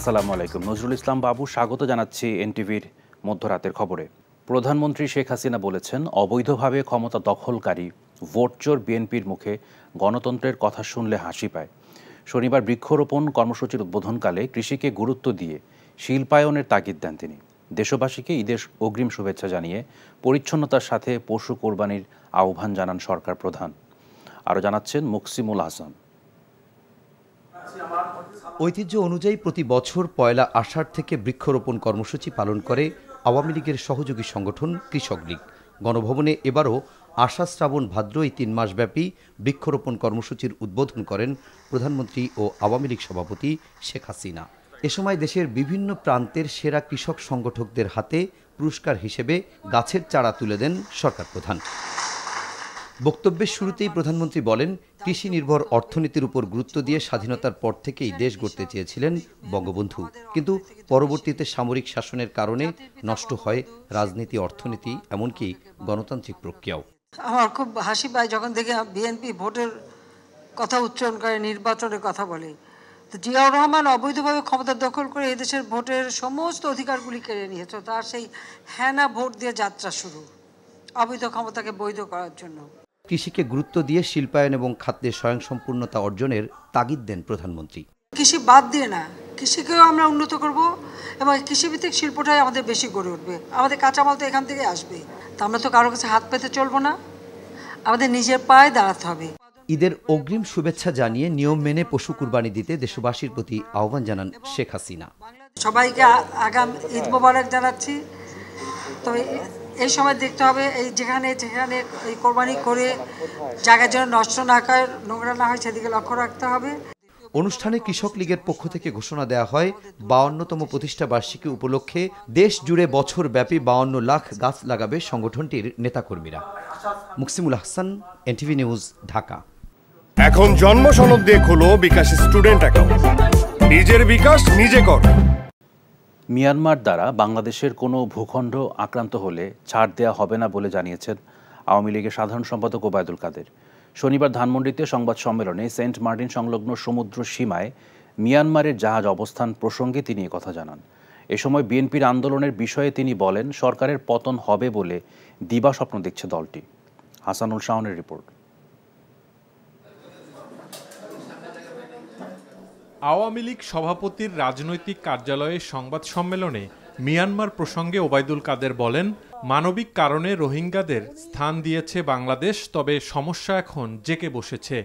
আসসালামু আলাইকুম। নজরুল ইসলাম বাবু স্বাগত জানাচ্ছি এনটিভির মধ্যরাতের খবরে। প্রধানমন্ত্রী শেখ হাসিনা বলেছেন, অবৈধভাবে ক্ষমতা দখলকারী ভোটচোর বিএনপির মুখে গণতন্ত্রের কথা শুনলে হাসি পায়। শনিবার বৃক্ষরোপণ কর্মসূচির উদ্বোধনকালে কৃষিকে গুরুত্ব দিয়ে শিল্পায়নের তাগিদ দেন তিনি। দেশবাসীকে ঈদের অগ্রিম শুভেচ্ছা জানিয়ে পরিচ্ছন্নতার সাথে পশু কোরবানির আহ্বান জানান সরকার প্রধান। আরও জানাচ্ছেন মুকসিমুল হাসান। ঐতিহ্য অনুযায়ী প্রতি বছর পয়লা আষাঢ় থেকে বৃক্ষরোপণ কর্মসূচি পালন করে আওয়ামী লীগের সহযোগী সংগঠন কৃষক লীগ। গণভবনে এবারও আষাঢ় শ্রাবণ ভাদ্র এই 3 মাসব্যাপী বৃক্ষরোপণ কর্মসূচির উদ্বোধন করেন প্রধানমন্ত্রী ও আওয়ামী লীগ সভাপতি শেখ হাসিনা। এ সময় দেশের বিভিন্ন প্রান্তের সেরা কৃষক সংগঠকদের হাতে পুরস্কার হিসেবে গাছের চারা তুলে দেন সরকার প্রধান। বক্তব্যের শুরুতেই প্রধানমন্ত্রী বলেন, কৃষি নির্ভর অর্থনীতির উপর গুরুত্ব দিয়ে স্বাধীনতার পর থেকেই দেশ গড়তে চেয়েছিলেন বঙ্গবন্ধু, কিন্তু পরবর্তীতে সামরিক শাসনের কারণে নষ্ট হয় রাজনীতি, অর্থনীতি, এমনকি গণতান্ত্রিক প্রক্রিয়াও। আমার খুব হাসি পায় যখন দেখি বিএনপি ভোটের কথা উচ্চারণ করে, নির্বাচনের কথা বলে। তো জিয়াউর রহমান অবৈধভাবে ক্ষমতা দখল করে এদেশের ভোটের সমস্ত অধিকারগুলি কেড়ে নিয়েছে। তার সেই হ্যানা ভোট দিয়ে যাত্রা শুরু, অবৈধ ক্ষমতাকে বৈধ করার জন্য। কৃষিকে গুরুত্ব দিয়ে শিল্পায়ন এবং খাদ্যে স্বয়ংসম্পূর্ণতা অর্জনের তাগিদ দেন প্রধানমন্ত্রী। কৃষি বাদ দিয়ে না, কৃষিকেও আমরা উন্নত করব এবং কৃষিভিত্তিক শিল্পটাই আমাদের বেশি গড়ে উঠবে। আমাদের কাঁচামাল তো এখান থেকে আসবে, তা আমরা তো কারো কাছে হাত পেতে চলবো না, আমাদের নিজের পায়ে দাঁড়াতে হবে। ঈদের অগ্রিম শুভেচ্ছা জানিয়ে নিয়ম মেনে পশু কুরবানি দিতে দেশবাসীর প্রতি আহ্বান জানান শেখ হাসিনা। সবাইকে আগাম ঈদ মোবারক জানাচ্ছি। তবে এই সময় দেখতে হবে, এই যেখানে এই কোরবানি করে জায়গা যেন নষ্ট না হয়, নোংরা না হয়, সেদিকে লক্ষ্য রাখতে হবে। অনুষ্ঠানে কৃষক লীগের পক্ষ থেকে ঘোষণা দেওয়া হয়, 52তম প্রতিষ্ঠা বার্ষিকী উপলক্ষে দেশ জুড়ে বছরব্যাপী 52 লাখ গাছ লাগাবে সংগঠনটির নেতাকর্মীরা। Muksimul Hasan, NTV news, Dhaka. এখন জন্ম সনদ দিয়ে খোলো বিকাশ স্টুডেন্ট অ্যাকাউন্ট। নিজের বিকাশ নিজে কর। মিয়ানমার দ্বারা বাংলাদেশের কোনো ভূখণ্ড আক্রান্ত হলে ছাড় দেওয়া হবে না বলে জানিয়েছেন আওয়ামী লীগের সাধারণ সম্পাদক ওবায়দুল কাদের। শনিবার ধানমন্ডিতে সংবাদ সম্মেলনে সেন্ট মার্টিন সংলগ্ন সমুদ্র সীমায় মিয়ানমারের জাহাজ অবস্থান প্রসঙ্গে তিনি কথা জানান। এ সময় বিএনপির আন্দোলনের বিষয়ে তিনি বলেন, সরকারের পতন হবে বলে দিবাস্বপ্ন দেখছে দলটি। হাসানুল শাওনের রিপোর্ট। আওয়ামী লীগ সভাপতির রাজনৈতিক কার্যালয়ে সংবাদ সম্মেলনে মিয়ানমার প্রসঙ্গে ওবায়দুল কাদের বলেন, মানবিক কারণে রোহিঙ্গাদের স্থান দিয়েছে বাংলাদেশ, তবে সমস্যা এখন জেঁকে বসেছে।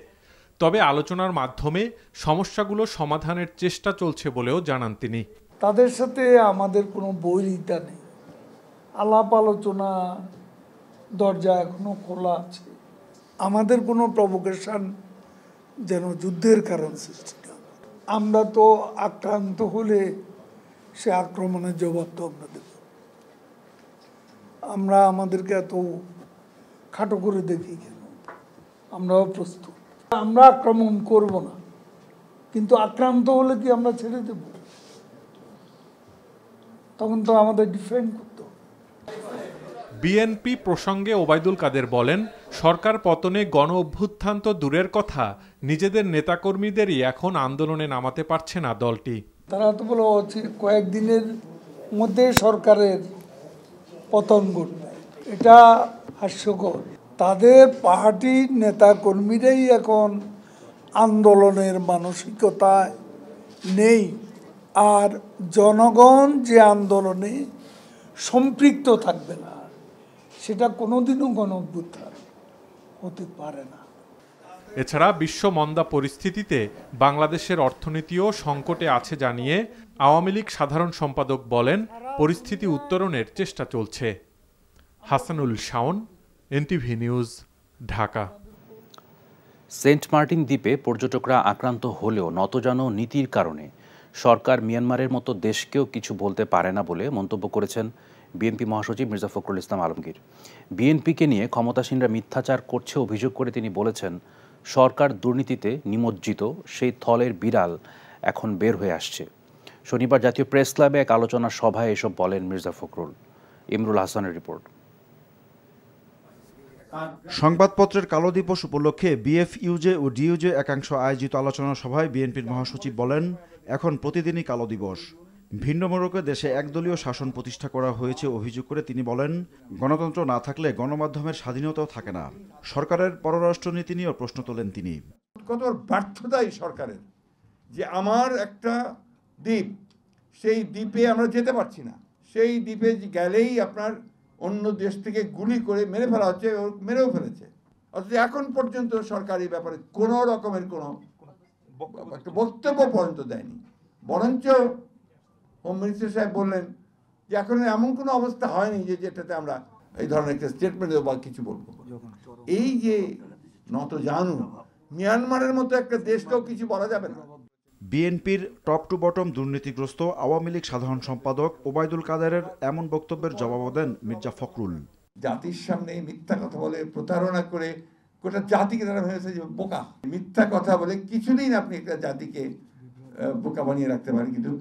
তবে আলোচনার মাধ্যমে সমস্যাগুলো সমাধানের চেষ্টা চলছে বলেও জানান তিনি। তাদের সাথে আমাদের কোনো বৈরিতা নেই, আলাপ আলোচনা দরজা এখনো খোলা আছে। আমাদের কোনো প্রভোকেশন যেন যুদ্ধের কারণ সৃষ্টি না। আমরা তো আক্রান্ত হলে সে আক্রমণের জবাব তো আমরা দেব। আমরা আমাদেরকে এত খাটো করে দেখি কেন? আমরাও প্রস্তুত। আমরা আক্রমণ করব না, কিন্তু আক্রান্ত হলে কি আমরা ছেড়ে দেব? তখন তো আমাদের ডিফেন্ড করতে হবে। বিএনপি প্রসঙ্গে ওবায়দুল কাদের বলেন, সরকার পতনে গণ অভ্যুত্থান তো দূরের কথা, নিজেদের নেতাকর্মীদেরই এখন আন্দোলনে নামাতে পারছে না দলটি। তারা তো বলে কয়েকদিনের মধ্যে সরকারের পতন ঘটবে, এটা হাস্যকর। তাদের পার্টির নেতাকর্মীরাই এখন আন্দোলনের মানসিকতায় নেই, আর জনগণ যে আন্দোলনে সম্পৃক্ত থাকবে না, সেটা কোনোদিনও গণ অভ্যুত্থান হতে পারে না। এছাড়া বিশ্ব মন্দা পরিস্থিতিতে বাংলাদেশের অর্থনীতিও সংকটে আছে জানিয়ে আওয়ামী লীগ সাধারণ সম্পাদক বলেন, পরিস্থিতি উত্তরণের চেষ্টা চলছে। Hasanul Shawon, NTV news, Dhaka. সেন্ট মার্টিন দ্বীপে পর্যটকরা আক্রান্ত হলেও নতজানো নীতির কারণে সরকার মিয়ানমারের মতো দেশকেও কিছু বলতে পারে না বলে মন্তব্য করেছেন বিএনপি মহাসচিব মির্জা ফখরুল ইসলাম আলমগীর। বিএনপিকে নিয়ে ক্ষমতাসীনরা মিথ্যাচার করছে অভিযোগ করে তিনি বলেছেন, সরকার দুর্নীতিতে নিমজ্জিত, সেই থলের বিড়াল এখন বের হয়ে আসছে। শনিবার জাতীয় প্রেস ক্লাবে এক আলোচনা সভায় এসব বলেন মির্জা ফখরুল। ইমরুল হাসানের রিপোর্ট। সংবাদপত্রের কালো দিবস উপলক্ষে বিএফইউজে ও ডিইউজে একাংশ আয়োজিত আলোচনা সভায় বিএনপির মহাসচিব বলেন, এখন প্রতিদিনই কালো দিবস। ভিন্ন মোড়কে দেশে একদলীয় শাসন প্রতিষ্ঠা করা হয়েছে অভিযোগ করে তিনি বলেন, গণতন্ত্র না থাকলে গণমাধ্যমের স্বাধীনতাও থাকে না। সরকারের পররাষ্ট্রনীতি নিয়েও প্রশ্ন তোলেন তিনি। কত ব্যর্থতাই সরকারের, যে আমার একটা দ্বীপ, সেই দ্বীপে আমরা যেতে পারছি না, সেই দ্বীপে গেলেই আপনার অন্য দেশ থেকে গুলি করে মেরে ফেলা হচ্ছে, মেরেও ফেলেছে। অথচ এখন পর্যন্ত সরকারি ব্যাপারে কোনো রকমের কোনো একটা বক্তব্য পর্যন্ত দেয়নি। বরঞ্চ হোম মিনিস্টার সাহেব বললেন যে এখন এমন কোনো অবস্থা হয়নি যে যেটাতে আমরা এই ধরনের একটা স্টেটমেন্ট দেবো বা কিছু বলবো। এই যে নত জানু, মিয়ানমারের মতো একটা দেশকেও কিছু বলা যাবে না। বিএনপির টপ টু বটম দুর্নীতিগ্রস্ত আওয়ামী লীগ সাধারণ সম্পাদক ওবায়দুল কাদেরের এমন বক্তব্যের জবাব দেন মির্জা ফখরুল। জাতির সামনে মিথ্যা কথা বলে, প্রতারণা করে গোটা জাতিকে তারা ভেবেছে যে বোকা। মিথ্যা কথা বলে কিছুদিন আপনি একটা জাতিকে বোকা বানিয়ে রাখতে পারেন, কিন্তু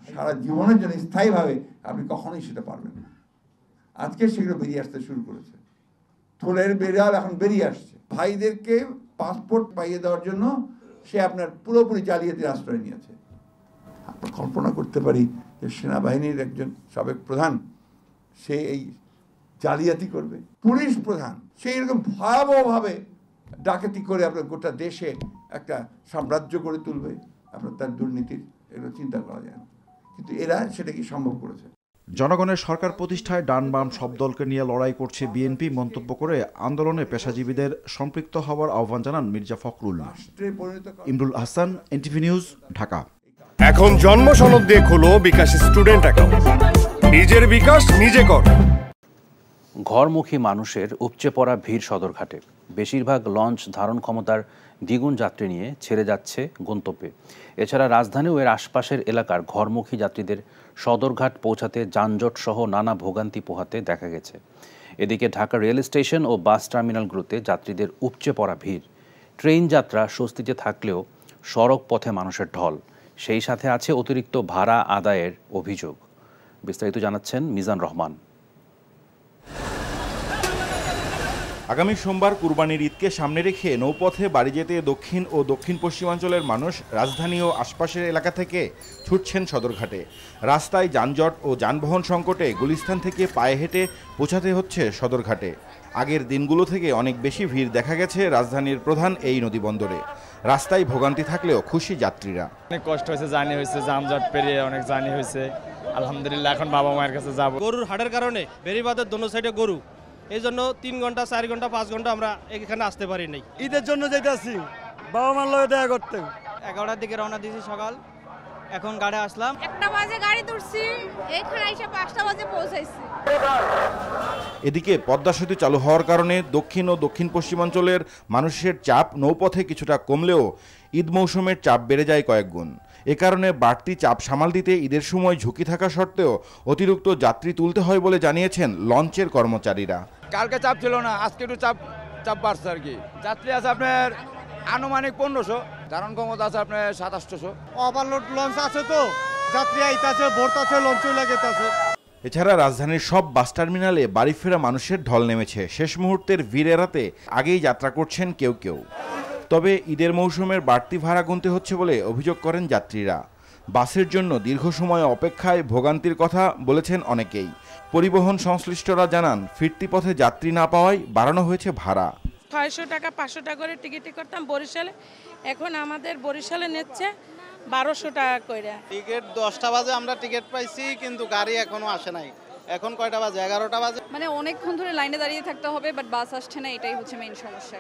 সারা জীবনের জন্য স্থায়ীভাবে আপনি কখনোই সেটা পারবেন না। আজকে সেগুলো বেরিয়ে আসতে শুরু করেছে, থোলের বেড়াল এখন বেরিয়ে আসছে। ভাইদেরকে পাসপোর্ট পাইয়ে দেওয়ার জন্য সে আপনার পুরোপুরি জালিয়াতির আশ্রয় নিয়েছে। আমরা কল্পনা করতে পারি যে সেনাবাহিনীর একজন সাবেক প্রধান সে এই জালিয়াতি করবে। পুলিশ প্রধান সেই রকম ভয়াবহভাবে ডাকাতি করে আপনার গোটা দেশে একটা সাম্রাজ্য গড়ে তুলবে, আপনার তার দুর্নীতির এগুলো চিন্তা করা যায় না। কিন্তু এরা সেটা কি সম্ভব করেছে? জনগণের সরকার প্রতিষ্ঠায় ডান বাম সব দলকে নিয়ে লড়াই করছে বিএনপি মন্তব্য করে আন্দোলনে পেশাজীবীদের সম্পৃক্ত হওয়ার আহ্বান জানান মির্জা ফখরুল। Imrul Hasan, NTV news, Dhaka. এখন জন্ম সনদ দিয়ে খোলো বিকাশ স্টুডেন্ট অ্যাকাউন্ট। নিজের বিকাশ নিজে কর। ঘরমুখী মানুষের উপচে পড়া ভিড় সদরঘাটে। বেশিরভাগ লঞ্চ ধারণ ক্ষমতার দ্বিগুণ যাত্রী নিয়ে ছেড়ে যাচ্ছে গন্তব্যে। এছাড়া রাজধানী ও এর আশপাশের এলাকার ঘরমুখী যাত্রীদের সদরঘাট পৌঁছাতে যানজট সহ নানা ভোগান্তি পোহাতে দেখা গেছে। এদিকে ঢাকা রেল স্টেশন ও বাস টার্মিনালগুলোতে যাত্রীদের উপচে পড়া ভিড়। ট্রেন যাত্রা স্বস্তিতে থাকলেও সড়ক পথে মানুষের ঢল, সেই সাথে আছে অতিরিক্ত ভাড়া আদায়ের অভিযোগ। বিস্তারিত জানাচ্ছেন মিজান রহমান। আগামী সোমবার কুরবানির ঈদকে সামনে রেখে নৌপথে বাড়ি যেতে দক্ষিণ ও দক্ষিণ পশ্চিমাঞ্চলের মানুষ রাজধানী ও আশপাশের এলাকা থেকে ছুটছেন সদরঘাটে। রাস্তায় যানজট ও যানবাহন সংকটে গুলিস্তান থেকে পায়ে হেঁটে পৌঁছাতে হচ্ছে সদরঘাটে। আগের দিনগুলো থেকে অনেক বেশি ভিড় দেখা গেছে রাজধানীর প্রধান এই নদীবন্দরে। রাস্তায় ভোগান্তি থাকলেও খুশি যাত্রীরা। অনেক কষ্ট হয়েছে, জার্নি হয়েছে, যানজট পেরিয়ে অনেক জার্নি হয়েছে। আলহামদুলিল্লাহ এখন বাবা মায়ের কাছে যাব। গরুর হাটের কারণে বেরিবাদের দোনো সাইডে গরু, এই জন্য 3 ঘন্টা 4 ঘন্টা 5 ঘন্টা আমরা এখানে আসতে পারি নাই। ঈদের জন্য যেতেছি বাবা মার লগে দেখা করতে। 11টার দিকে রওনা দিয়েছি সকাল, এখন গাড়ি আসলাম 1টা বাজে গাড়ি ধরছি, এখানে এসে 5টা বাজে পৌঁছাইছি। এদিকে পদ্মা সেতু চালু হওয়ার কারণে দক্ষিণ ও দক্ষিণ পশ্চিমাঞ্চলের মানুষের চাপ নৌপথে কিছুটা কমলেও ঈদ মৌসুমের চাপ বেড়ে যায় কয়েক গুণ। এ কারণে বাড়তি চাপ সামাল দিতে ঈদের সময় ঝুঁকি থাকা সত্ত্বেও অতিরিক্ত যাত্রী তুলতে হয় বলে জানিয়েছেন লঞ্চের কর্মচারীরা। কালকে চাপ ছিল না, আজকে একটু চাপ বাড়ছে আর কি। যাত্রী আছে আপনার আনুমানিক 1500, ধারণ ক্ষমতা আছে আপনার 2700। ওভারলোড লঞ্চ আছে তো, যাত্রী আইতাছে, ভোট আছে, লঞ্চ লাগেতাছে। এছাড়া রাজধানীর সব বাস টার্মিনালে বাড়ি ফেরা মানুষের ঢল নেমেছে। শেষ মুহূর্তের ভিড় এড়াতে আগেই যাত্রা করছেন কেউ কেউ। তবে ঈদের মৌসুমের বাড়তি ভাড়া গুনতে হচ্ছে বলে অভিযোগ করেন যাত্রীরা। বাসের জন্য দীর্ঘ সময় অপেক্ষায় ভোগান্তির কথা বলেছেন অনেকেই। পরিবহন সংশ্লিষ্টরা জানান, ফিরতি পথে যাত্রী না পাওয়ায় বাড়ানো হয়েছে ভাড়া। 600 টাকা 500 টাকা করে টিকিট করতাম বরিশালে, এখন আমাদের বরিশালে নিচ্ছে 1200 টাকা করে। টিকিট 10টা বাজে আমরা টিকিট পাইছি, কিন্তু গাড়ি এখনো আসে নাই। এখন কয়টা বাজে? 11টা বাজে। মানে অনেকক্ষণ ধরে লাইনে দাঁড়িয়ে থাকতে হবে, বাট বাস আসছে না, এটাই হচ্ছে মেইন সমস্যা।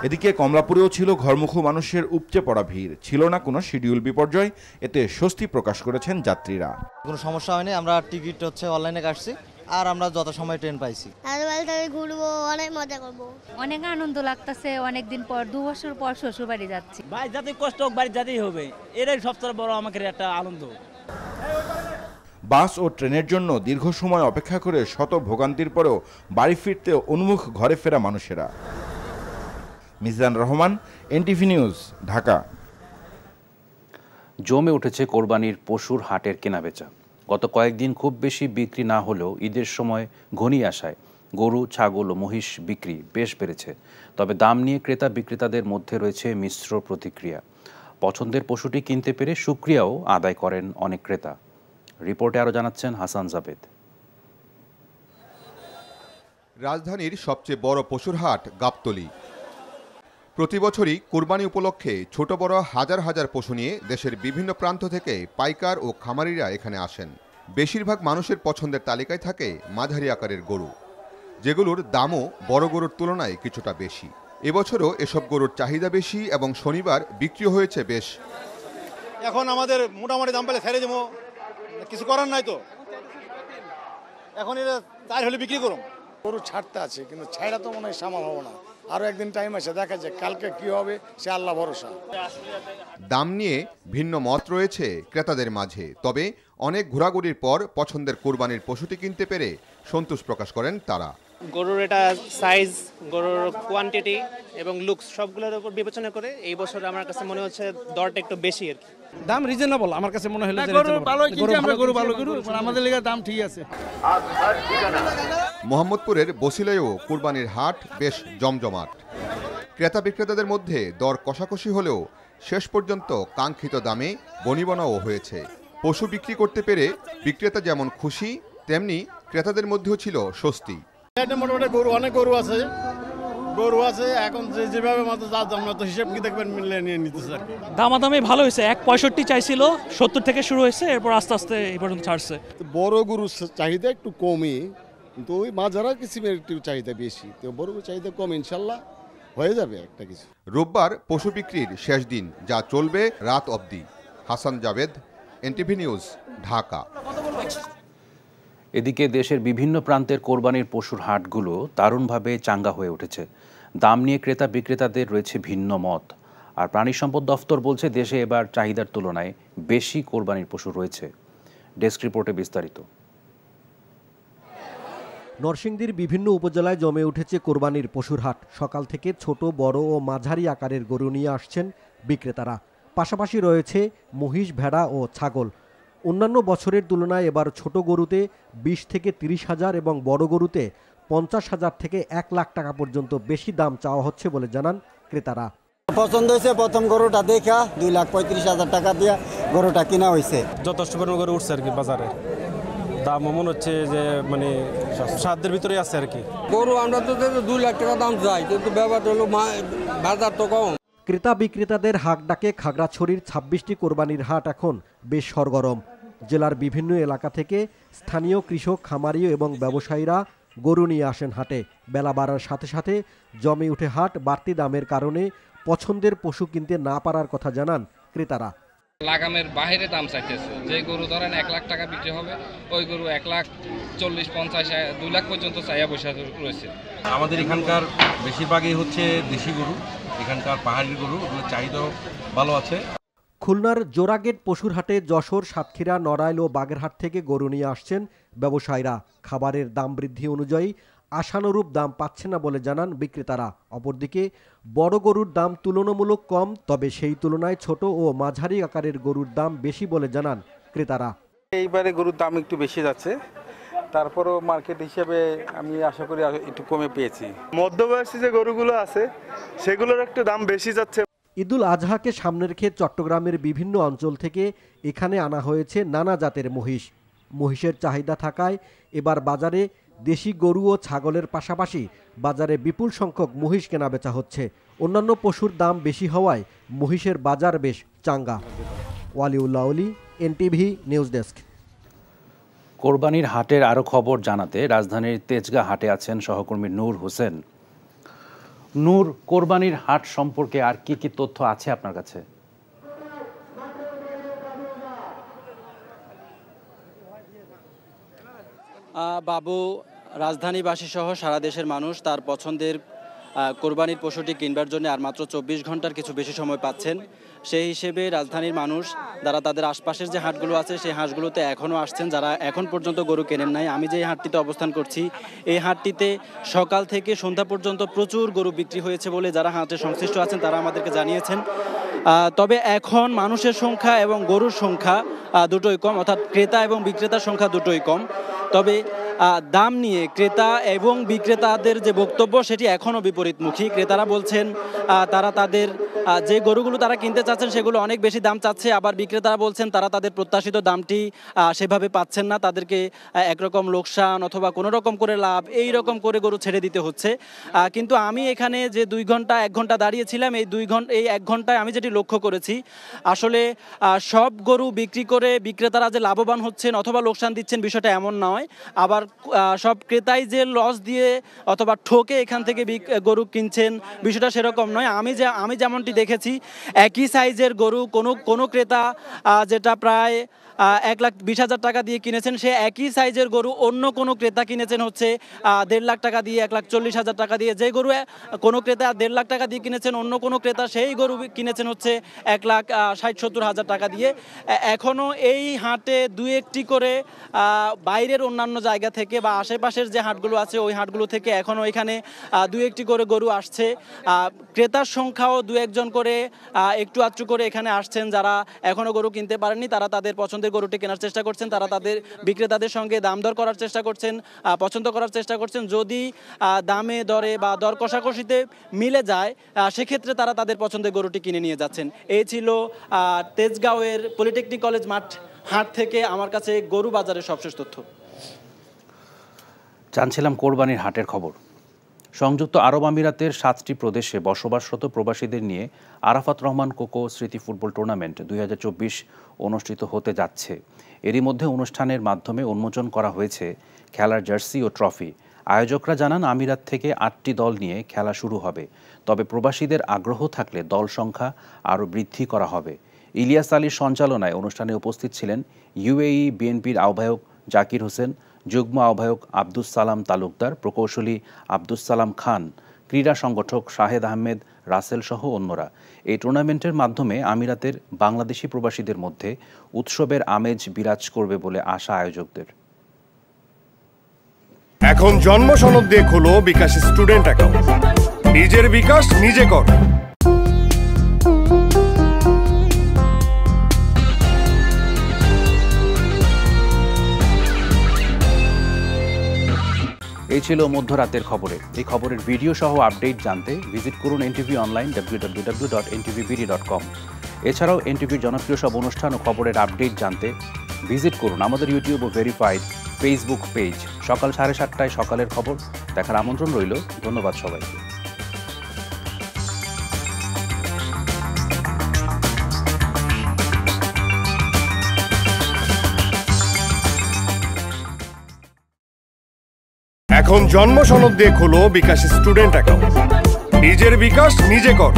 এদিকে কমলাপুরেও ছিল ঘরমুখী মানুষের উপচে পড়া ভিড়। ছিল না কোনো শিডিউল বিপর্যয়, এতে স্বস্তি প্রকাশ করেছেন যাত্রীরা। কোনো সমস্যা হয়নি, আমরা টিকিট হচ্ছে অনলাইনে কাটছি, আর আমরা যত সময় ট্রেন পাইছি। ঘুরবো, অনেক মজা করবো, অনেক আনন্দ লাগতেছে। অনেকদিন পর 2 বছর পর শ্বশুর বাড়ি যাচ্ছি। ভাই যাতে কষ্ট হোক, বাড়ি যেতেই হবে, এটাই সবচেয়ে বড় আমাদের একটা আনন্দ। বাস ও ট্রেনের জন্য দীর্ঘ সময় অপেক্ষা করে শত ভোগান্তির পরেও বাড়ি ফিরতে উন্মুখ ঘরে ফেরা মানুষেরা। Mizan Rahman, NTV news, Dhaka. জমে উঠেছে কোরবানির পশুর হাটের কেনাবেচা। গত কয়েকদিন খুব বেশি বিক্রি না হলেও ঈদের সময় ঘনিয়ে আসায় গরু, ছাগল ও মহিষ বিক্রি বেশ বেড়েছে। তবে দাম নিয়ে ক্রেতা বিক্রেতাদের মধ্যে রয়েছে মিশ্র প্রতিক্রিয়া। পছন্দের পশুটি কিনতে পেরে শুকরিয়াও আদায় করেন অনেক ক্রেতা। রিপোর্টে আরও জানাচ্ছেন হাসান জাবেদ। রাজধানীর সবচেয়ে বড় পশুর হাট গাবতলী। প্রতি বছরই কুরবানি উপলক্ষে ছোট বড় হাজার হাজার পশু নিয়ে দেশের বিভিন্ন প্রান্ত থেকে পাইকার ও খামারিরা এখানে আসেন। বেশিরভাগ মানুষের পছন্দের তালিকায় থাকে মাঝারি আকারের গরু, যেগুলোর দামও বড় গরুর তুলনায় কিছুটা বেশি। এবছরও এসব গরুর চাহিদা বেশি এবং শনিবার বিক্রি হয়েছে বেশ। এখন আমাদের মোটামুটি দাম পেলে ছেড়ে দেবো, কিছু করার নাই তো। এখন এটা তার হলে বিক্রি করুন। গরু ছাড়তে আছে, কিন্তু ছাইড়া তো মনে হয় সামাল হবো না। আরও একদিন টাইম আছে, দেখা যায় কালকে কি হবে সে আল্লাহ ভরসা। দাম নিয়ে ভিন্ন মত রয়েছে ক্রেতাদের মাঝে, তবে অনেক ঘোরাঘুরির পর পছন্দের কুরবানির পশুটি কিনতে পেরে সন্তোষ প্রকাশ করেন তারা। গরুর এটা সাইজ, গরুর কোয়ান্টিটি এবং লুকস সবগুলোর উপর বিবেচনা করে এই বছর আমার কাছে মনে হচ্ছে দরটা একটু বেশি আর কি। দাম রিজনেবল আমার কাছে মনে হলো। আমাদের লেগে দাম ঠিক আছে। মোহাম্মদপুরের বসিলায়ও কুরবানির হাট বেশ জমজমাট। ক্রেতা বিক্রেতাদের মধ্যে দর কষাকষি হলেও শেষ পর্যন্ত কাঙ্ক্ষিত দামে বনিবনাও হয়েছে। পশু বিক্রি করতে পেরে বিক্রেতা যেমন খুশি, তেমনি ক্রেতাদের মধ্যেও ছিল স্বস্তি। মোটামুটি গরু, অনেক গরু আছে, এখন যেভাবে আমরা তো হিসেব কি দেখবেন মিলিয়ে নিয়ে নিতেছে আর কি। দামাদামি ভালো হয়েছে। 1.65 চাইছিল, 70 থেকে শুরু হয়েছে, এরপর আস্তে আস্তে এই পর্যন্ত ছাড়ছে। বড় গরুর চাহিদা একটু কমই, কিন্তু ওই মাঝারা কিসিমের একটু চাহিদা বেশি। তো বড় গরুর চাহিদা কম, ইনশাল্লাহ হয়ে যাবে একটা কিছু। রোববার পশু বিক্রির শেষ দিন, যা চলবে রাত অবধি। Hasan Jabed, NTV news, Dhaka. এদিকে দেশের বিভিন্ন প্রান্তের কোরবানির পশুর হাটগুলো দারুণভাবে চাঙ্গা হয়ে উঠেছে। দাম নিয়ে ক্রেতা বিক্রেতাদের রয়েছে ভিন্ন মত। আর প্রাণী সম্পদ দফতর বলছে দেশে এবার চাহিদার তুলনায় বেশি কোরবানির পশু রয়েছে। ডেস্ক রিপোর্টে বিস্তারিত। নরসিংদীর বিভিন্ন উপজেলায় জমে উঠেছে কোরবানির পশুর হাট। সকাল থেকে ছোট, বড় ও মাঝারি আকারের গরু নিয়ে আসছেন বিক্রেতারা। পাশাপাশি রয়েছে মহিষ, ভেড়া ও ছাগল। অন্যান্য বছরের তুলনায় এবার ছোট গরুতে 20 থেকে 30 হাজার এবং বড় গরুতে 50 হাজার থেকে 1 লাখ টাকা পর্যন্ত বেশি দাম চাওয়া হচ্ছে বলে জানান ক্রেতারা। পছন্দ হয়েছে, প্রথম গরুটা দেখা 2,35,000 টাকা দিয়ে গরুটা কিনা হয়েছে। যথেষ্ট পরিমাণ গরু উঠছে আর কি বাজারে। দাম মনে হচ্ছে যে মানে সাধ্যের ভিতরে আছে আর কি। গরু আমরা তো 2 লাখ টাকা দাম চাই, কিন্তু ব্যাপারটা হলো বাজার তো কম। ক্রেতা বিক্রেতাদের হাক ডাকে খাগড়াছড়ির 26টি কোরবানির হাট এখন বেশ সরগরম। জেলার বিভিন্ন এলাকা থেকে স্থানীয় কৃষক, খামারি এবং ব্যবসায়ীরা গরু নিয়ে আসেন হাটে। বেলা বাড়ার সাথে সাথে জমে উঠে হাট। বাড়তি দামের কারণে পছন্দের পশু কিনতে না পারার কথা জানান ক্রেতারা। লাগামের বাইরে দাম চাইতেছে। যে গরু ধরেন 1 লাখ টাকা বিক্রি হবে, ওই গরু 1,40,000, 50,000, 2 লাখ পর্যন্ত চাইয়া বসে রয়েছে। আমাদের এখানকার বেশিরভাগই হচ্ছে দেশি গরু, এখানকার পাহাড়ি গরু, চাহিদাও ভালো আছে। খুলনার জোড়াগেট পশুর হাটে যশোর, সাতক্ষীরা, নড়াইল ও বাগেরহাট থেকে গরু নিয়ে আসছেন ব্যবসায়ীরা। খাবারের দাম বৃদ্ধি অনুযায়ী আশানুরূপ দাম পাচ্ছে না বলে জানান বিক্রেতারা। অপরদিকে বড় গরুর দাম তুলনামূলক কম, তবে সেই তুলনায় ছোট ও মাঝারি আকারের গরুর দাম বেশি বলে জানান ক্রেতারা। এইবারে গরুর দাম একটু বেশি যাচ্ছে, তারপরও মার্কেট হিসেবে আমি আশা করি একটু কমে পেয়েছি। মধ্যবয়সী যে গরুগুলো আছে সেগুলোর একটু দাম বেশি যাচ্ছে। ঈদুল আজহাকে সামনে রেখে চট্টগ্রামের বিভিন্ন অঞ্চল থেকে এখানে আনা হয়েছে নানা জাতের মহিষ। মহিষের চাহিদা থাকায় এবার বাজারে দেশি গরু ও ছাগলের পাশাপাশি বাজারে বিপুল সংখ্যক মহিষ কেনা বেচা হচ্ছে। অন্যান্য পশুর দাম বেশি হওয়ায় মহিষের বাজার বেশ চাঙ্গা। ওয়ালিউল্লাহ অলি, এনটিভি নিউজ ডেস্ক। কোরবানির হাটের আরও খবর জানাতে রাজধানীর তেজগাঁ হাটে আছেন সহকর্মী নূর হোসেন। নূর, কোরবানির হাট সম্পর্কে আর কি কি তথ্য আছে আপনার কাছে? বাবু, রাজধানীবাসী সহ সারা দেশের মানুষ তার পছন্দের কোরবানির পশুটি কিনবার জন্য আর মাত্র 24 ঘন্টার কিছু বেশি সময় পাচ্ছেন। সেই হিসেবে রাজধানীর মানুষ যারা তাদের আশপাশের যে হাটগুলো আছে সেই হাটগুলোতে এখনও আসছেন, যারা এখন পর্যন্ত গরু কেনেন নাই। আমি যে হাটটিতে অবস্থান করছি, এই হাটটিতে সকাল থেকে সন্ধ্যা পর্যন্ত প্রচুর গরু বিক্রি হয়েছে বলে যারা হাটে সংশ্লিষ্ট আছেন তারা আমাদেরকে জানিয়েছেন। তবে এখন মানুষের সংখ্যা এবং গরুর সংখ্যা দুটোই কম, অর্থাৎ ক্রেতা এবং বিক্রেতার সংখ্যা দুটোই কম। তবে দাম নিয়ে ক্রেতা এবং বিক্রেতাদের যে বক্তব্য সেটি এখনও বিপরীতমুখী। ক্রেতারা বলছেন তারা তাদের যে গরুগুলো তারা কিনতে চাচ্ছেন সেগুলো অনেক বেশি দাম চাচ্ছে, আবার বিক্রেতারা বলছেন তারা তাদের প্রত্যাশিত দামটি সেভাবে পাচ্ছেন না, তাদেরকে একরকম লোকসান অথবা কোনো রকম করে লাভ এই রকম করে গরু ছেড়ে দিতে হচ্ছে। কিন্তু আমি এখানে যে 1 ঘন্টা দাঁড়িয়েছিলাম, এই 1 ঘন্টায় আমি যেটি লক্ষ্য করেছি আসলে সব গরু বিক্রি করে বিক্রেতারা যে লাভবান হচ্ছেন অথবা লোকসান দিচ্ছেন বিষয়টা এমন নয়, আবার সব ক্রেতাই যে লস দিয়ে অথবা ঠকে এখান থেকে গরু কিনছেন বিষয়টা সেরকম নয়। আমি যেমনটি দেখেছি একই সাইজের গরু কোনো ক্রেতা যেটা প্রায় 1,20,000 টাকা দিয়ে কিনেছেন, সে একই সাইজের গরু অন্য কোনো ক্রেতা কিনেছেন হচ্ছে 1.5 লাখ টাকা দিয়ে, 1,40,000 টাকা দিয়ে। যে গরু কোনো ক্রেতা 1.5 লাখ টাকা দিয়ে কিনেছেন, অন্য কোনো ক্রেতা সেই গরু কিনেছেন হচ্ছে 1,60,000-70,000 টাকা দিয়ে। এখনও এই হাটে 2-1টি করে বাইরের অন্যান্য জায়গা থেকে বা আশেপাশের যে হাটগুলো আছে ওই হাটগুলো থেকে এখনও এখানে 2-1টি করে গরু আসছে। ক্রেতার সংখ্যাও 2-1 জন করে একটু আধটু করে এখানে আসছেন। যারা এখনও গরু কিনতে পারেননি তারা তাদের পছন্দের গরুটি কেনার চেষ্টা করছেন, তারা তাদের বিক্রেতাদের সঙ্গে দাম দর করার চেষ্টা করছেন, পছন্দ করার চেষ্টা করছেন। যদি দামে দরে বা দর কষাকষিতে মিলে যায় সেক্ষেত্রে তারা তাদের পছন্দের গরুটি কিনে নিয়ে যাচ্ছেন। এই ছিল তেজগাঁওয়ের পলিটেকনিক কলেজ হাট থেকে আমার কাছে গরু বাজারের সবশেষ তথ্য। জানছিলাম কোরবানির হাটের খবর। সংযুক্ত আরব আমিরাতের 7টি প্রদেশে বসবাসরত প্রবাসীদের নিয়ে আরাফাত রহমান কোকো স্মৃতি ফুটবল টুর্নামেন্ট 2024 অনুষ্ঠিত হতে যাচ্ছে। এরই মধ্যে অনুষ্ঠানের মাধ্যমে উন্মোচন করা হয়েছে খেলার জার্সি ও ট্রফি। আয়োজকরা জানান আমিরাত থেকে 8টি দল নিয়ে খেলা শুরু হবে, তবে প্রবাসীদের আগ্রহ থাকলে দল সংখ্যা আরও বৃদ্ধি করা হবে। ইলিয়াস আলীর সঞ্চালনায় অনুষ্ঠানে উপস্থিত ছিলেন ইউএই বিএনপির আহ্বায়ক জাকির হোসেন, যুগ্ম আহ্বায়ক আব্দুস সালাম তালুকদার, প্রকৌশলী আব্দুস সালাম খান, ক্রীড়া সংগঠক শাহেদ আহমেদ রাসেল সহ অন্যরা। এই টুর্নামেন্টের মাধ্যমে আমিরাতের বাংলাদেশি প্রবাসীদের মধ্যে উৎসবের আমেজ বিরাজ করবে বলে আশা আয়োজকদের। এখন জন্ম সনদ দিয়ে খোলো বিকাশ স্টুডেন্ট অ্যাকাউন্ট। নিজের বিকাশ নিজে কর। এই ছিল মধ্যরাতের খবরে। এই খবরের ভিডিও সহ আপডেট জানতে ভিজিট করুন এনটিভি অনলাইন www.ntvbd.com। এছাড়াও এনটিভির জনপ্রিয় সব অনুষ্ঠান ও খবরের আপডেট জানতে ভিজিট করুন আমাদের ইউটিউব ও ভেরিফাইড ফেসবুক পেজ। সকাল 7:30টায় সকালের খবর দেখার আমন্ত্রণ রইল। ধন্যবাদ সবাইকে। এখন জন্ম সনদ দিয়ে খোলো বিকাশ স্টুডেন্ট অ্যাকাউন্ট। নিজের বিকাশ নিজে কর।